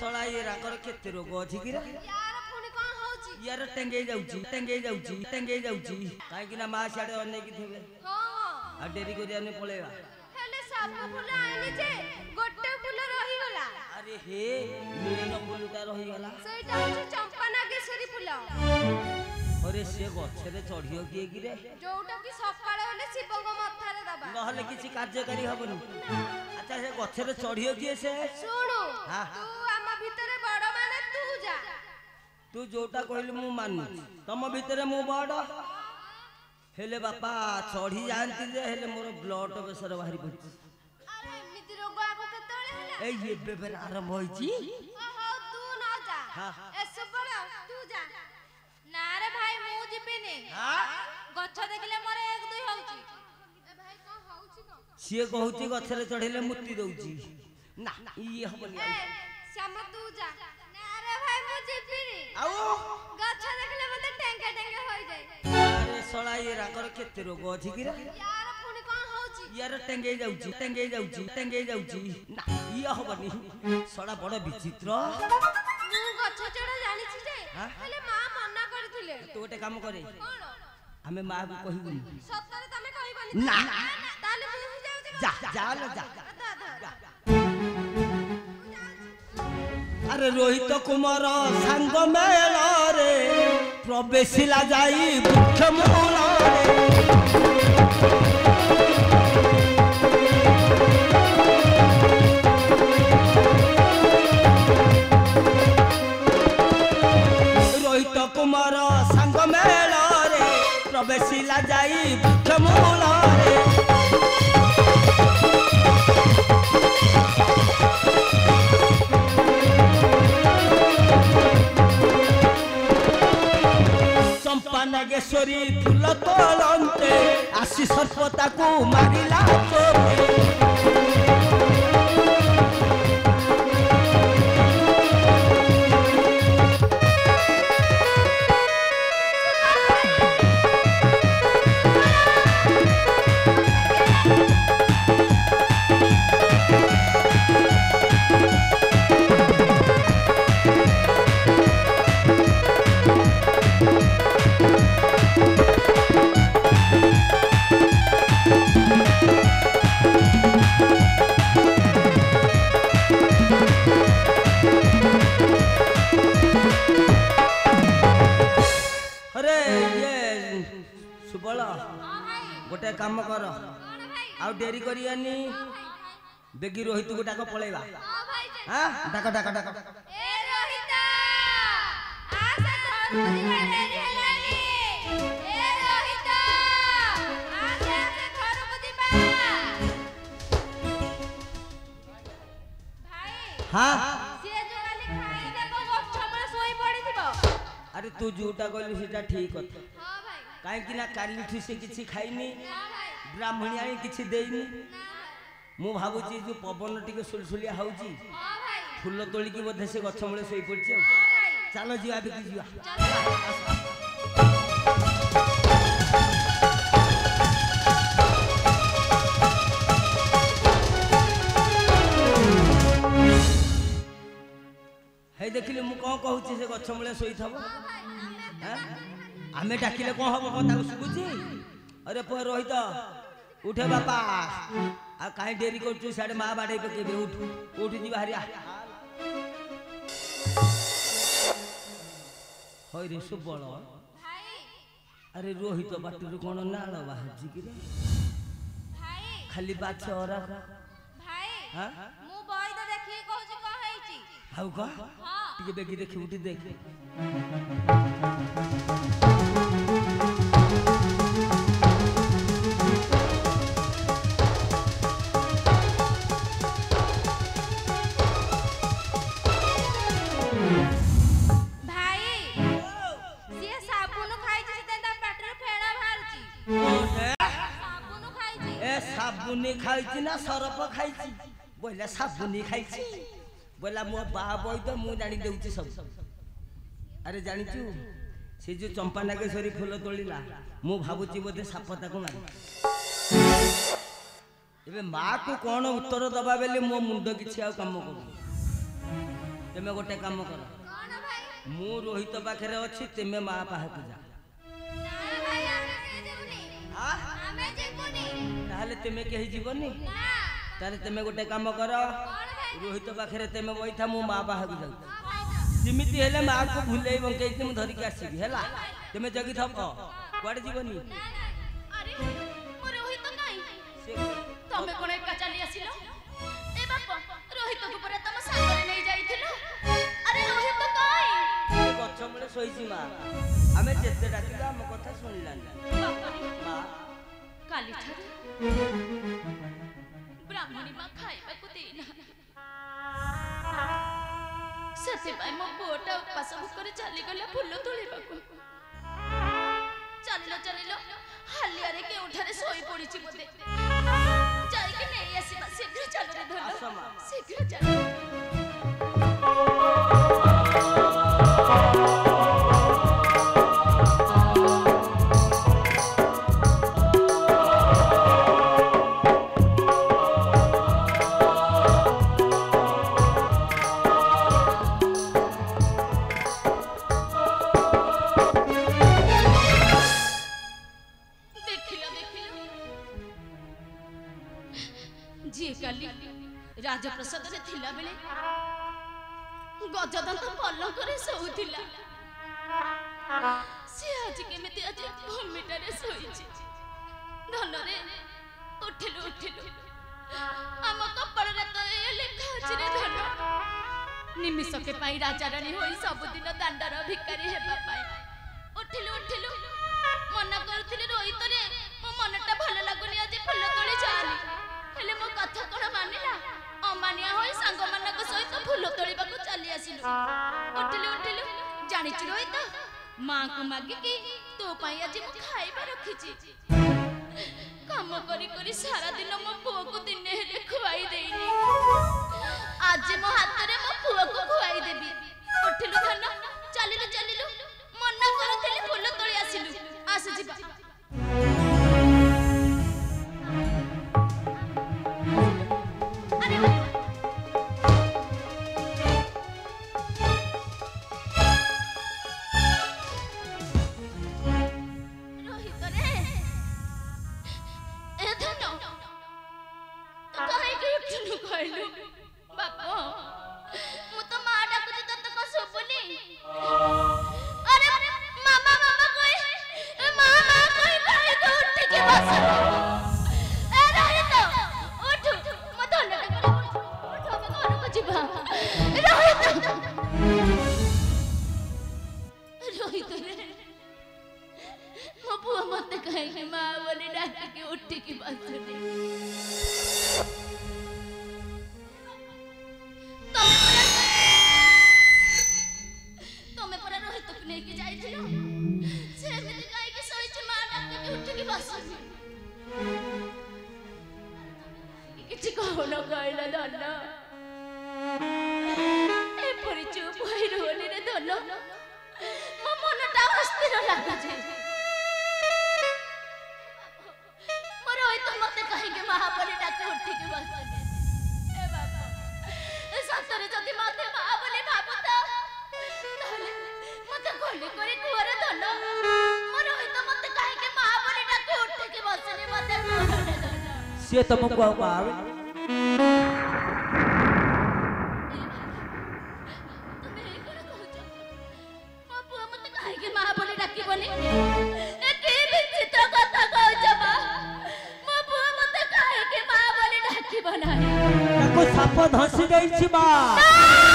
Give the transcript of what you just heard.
सला ये राकर केते रोग अछि कि रे यार पुनी कोन होउची यार टेंगे जाउची काहे कि ना मा साडे अने कि थेबे हां आ डेरी करियाने पळेवा हेले सब फुल आइले जे गोटे फुल रही गला अरे हे नील फुलटा रही गला सेटा होची चंपा नागेश्वरी फुल अरे से गछरे चढ़ियो किए कि रे जोटा कि सकाळे होले शिवंग मथारे दबा नहले किछि कार्यकारी हबनी अच्छा से गछरे चढ़ियो किए से सुनु हां तू आमा भितरे बड़ माने तू जा तू जोटा कहली मु मानु तम भितरे मु बड़ हेले बापा चढ़ी जानती जे हेले मोर ब्लड प्रेशर बाहरी पड़छ अरे एमिति रोग आको केतळे हला ए ये बेबर आरंभ होईची ओहो तू न जा हां ए सुबळ तू जा ना रे भाई मु जिबिनी हां गछ देखले मोरे 1 2 होउची ए भाई कोन होउची को सिए कहूची गछरे चढ़ेले मुक्ति दउची ना ई हबनी ए श्यामा तू जा ना रे भाई मु जिबिनी आऊ गछ देखले मते टेंगे होई जाय अरे सला ये राकर केते रोग अछि कि रे यार पुनी कोन होउची यार टेंगे जाउची ना ई हबनी सला बड़ विचित्र मु गछ चढ़ा जानि छी जे हां हेले मा मना करथिले तू गोटे काम करे कोन हमें मां को कहिबुनी सत्तरे तमे कहिबनी ना ताले मु जाउची जा जा लो जा दा अरे रोहित कुमार सांग मेल रे प्रवेशिला जाई वृक्ष मूल रे रोहित कुमार सांग मेल रे प्रवेशिला जाई वृक्ष मूल रे चंपा नागेश्वरी फूल तोलंते आशी सर्पता को मारिला चोरे गोटे काम कर आउ डेरी करियानी बेगी रोहित को डाक पळेबा हां डाक डाक डाक ए रोहिता आसे घर बुझी डेरी हेलानी ए रोहिता आसे घर बुझी पा भाई हां से जोगाली खाई देबो गछ पर सोई पड़ी दिबो अरे तू जोटा कहलु सेटा ठीक कथा हां भाई काहे कि ना काली ठि से किछि खाइनी ना भाई ब्राह्मणिया किछि देइनी ना मु भाबुची जो पवन टिके सुलसुलिया होउची हां भाई फूल तोली की बोधे से गछ मुळे सोई पड़ची चलो जीवा बिकी जीवा हे देखिले मु कोन कहूची से गछ मुळे सोई थबो हैं आमे डाकिले कोन हबो कोन ताको सुबुची अरे प रोहित उठे बापा आ काहे डेरी करछु साडे मा बाडे पकेबे उठ जी बाहरिया होय रे सुबळ भाई अरे रोहित बाटुर कोन नाळ बाहरजी कि रे भाई खाली बाछरा भाई हां मु बई तो देखि कहूची को हेची हाउ का हां टिके बेगी देखि उठी देख साबुनी खाई ना सरप खाई बोला साबुनी खाई बोला मो बा बई तो मु जानी देउची सब अरे जानिचु से जो चंपा नागेश्वरी फूल तोलिला मु भाबुची बोधे सापता को मारी एबे माँ को कौन उत्तर दबा बेले मो मुंड किछि आ काम करू तुम गोटे काम कर कौन भाई मु रोहित पाखे अच्छी तुम माँ पाखे जा ना भाई हमें जीवनी हाँ हमें जीवनी ताहले तुम कहीं जीवनी ना तारे तुम गोटे काम कर कौन भाई रोहित पाखे तुम बैठा मु माँ पाखे जाऊ हां भाई सिमिति हेले माँ को भूले बंकई मु धरिक आसबि है तुम जगी थप कुआड़े जीवनी ना ना अरे मो रोहित काई तमे कोन एका चली आसिलो ए बाप रोहित को परे तम सागरे नै जाइथिलो अरे रोहित काई गछ मूले शोइछि माँ आमे जेते डाकिबा हम कथा सुनिलानी बापरे माँ काली ठारू ब्राह्मणी मां खाइबा को देना सेते पाई मो बोटा उपास भूकरे चली गले फूल तोड़ीबा को चलिलो हालिया रे केउठारे सोई पड़ीछि बोते जाई के नै आसीबा शीघ्र चल रे धन आस माँ शीघ्र चल राजप्रसाद रे थिला बेले गजदंत पलंक रे सोउथिला से आज केमिति आज भूमिटा रे सोइछि धन रे उठिलु हम कपड़ रे तो ए लेखा अछि रे धन निमिष के पाई राजा रानी होई सब दिन दांडर भिकारी हेबा पाई उठिलु मना करथिले रोहित रे मो मनटा भल लागुनी आज फुल तोली जानी हेले मो कथा कोन मानिला अमानिया होई सांग मानक सहित फूल तोड़ीबा को चली आसिलु उठिलु जानि छि रोहित मां को मागी की तो पाई आज मु खाइबा रखिछि काम करी सारा दिन मो पुओ को दिने हेले खुआई देइनी आज मो हाथ रे मो पुओ को खुआई देबी उठिलु धन चलिलु मना करथिले फूल तोड़ी आसिलु आस जिबा से तुमको आवे साप धसी माँ